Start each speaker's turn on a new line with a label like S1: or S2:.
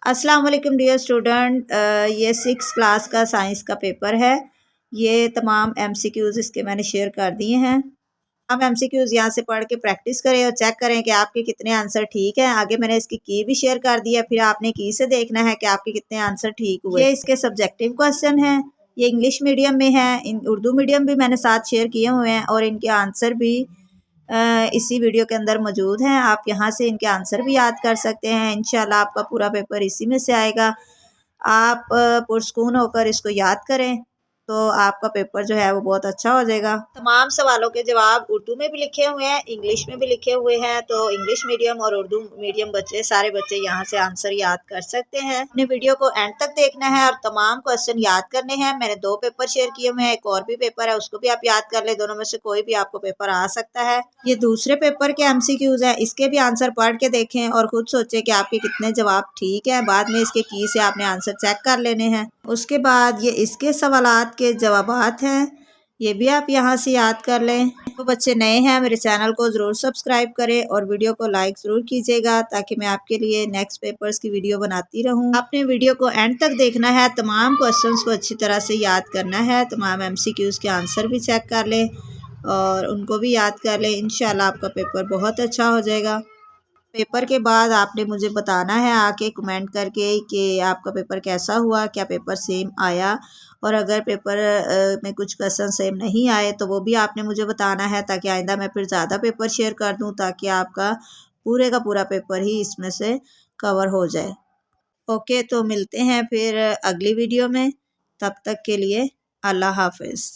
S1: अस्सलाम वालेकुम dear student, ये 6 क्लास का साइंस का पेपर है। ये तमाम एमसीक्यूज़ इसके मैंने शेयर कर दिए हैं। हम एमसीक्यूज़ यहाँ से पढ़ के प्रैक्टिस करें और चेक करें कि आपके कितने आंसर ठीक हैं। आगे मैंने इसकी की भी शेयर कर दिया, फिर आपने की से देखना है कि आपके कितने आंसर ठीक हुए। ये इसके सब्जेक्टिव क्वेश्चन हैं। ये इंग्लिश मीडियम में है, उर्दू मीडियम भी मैंने साथ शेयर किए हुए हैं और इनके आंसर भी इसी वीडियो के अंदर मौजूद हैं। आप यहाँ से इनके आंसर भी याद कर सकते हैं। इंशाल्लाह आपका पूरा पेपर इसी में से आएगा। आप पुरस्कून होकर इसको याद करें तो आपका पेपर जो है वो बहुत अच्छा हो जाएगा। तमाम सवालों के जवाब उर्दू में भी लिखे हुए हैं, इंग्लिश में भी लिखे हुए हैं। तो इंग्लिश मीडियम और उर्दू मीडियम बच्चे, सारे बच्चे यहाँ से आंसर याद कर सकते हैं। अपने वीडियो को एंड तक देखना है और तमाम क्वेश्चन याद करने हैं। मैंने 2 पेपर शेयर किए हुए हैं, एक और भी पेपर है, उसको भी आप याद कर ले। दोनों में से कोई भी आपको पेपर आ सकता है। ये दूसरे पेपर के एमसीक्यूज है, इसके भी आंसर पढ़ के देखें और खुद सोचें कि आपके कितने जवाब ठीक है। बाद में इसके की से आपने आंसर चेक कर लेने हैं। उसके बाद ये इसके सवालात के जवाबात हैं, ये भी आप यहाँ से याद कर लें। तो बच्चे नए हैं, मेरे चैनल को ज़रूर सब्सक्राइब करें और वीडियो को लाइक ज़रूर कीजिएगा ताकि मैं आपके लिए नेक्स्ट पेपर्स की वीडियो बनाती रहूँ। आपने वीडियो को एंड तक देखना है, तमाम क्वेश्चंस को अच्छी तरह से याद करना है, तमाम एमसीक्यूज़ के आंसर भी चेक कर लें और उनको भी याद कर लें। इंशाल्लाह आपका पेपर बहुत अच्छा हो जाएगा। पेपर के बाद आपने मुझे बताना है आके कमेंट करके कि आपका पेपर कैसा हुआ, क्या पेपर सेम आया, और अगर पेपर में कुछ क्वेश्चन सेम नहीं आए तो वो भी आपने मुझे बताना है ताकि आइंदा मैं फिर ज़्यादा पेपर शेयर कर दूं ताकि आपका पूरे का पूरा पेपर ही इसमें से कवर हो जाए। ओके, तो मिलते हैं फिर अगली वीडियो में। तब तक के लिए अल्लाह हाफिज़।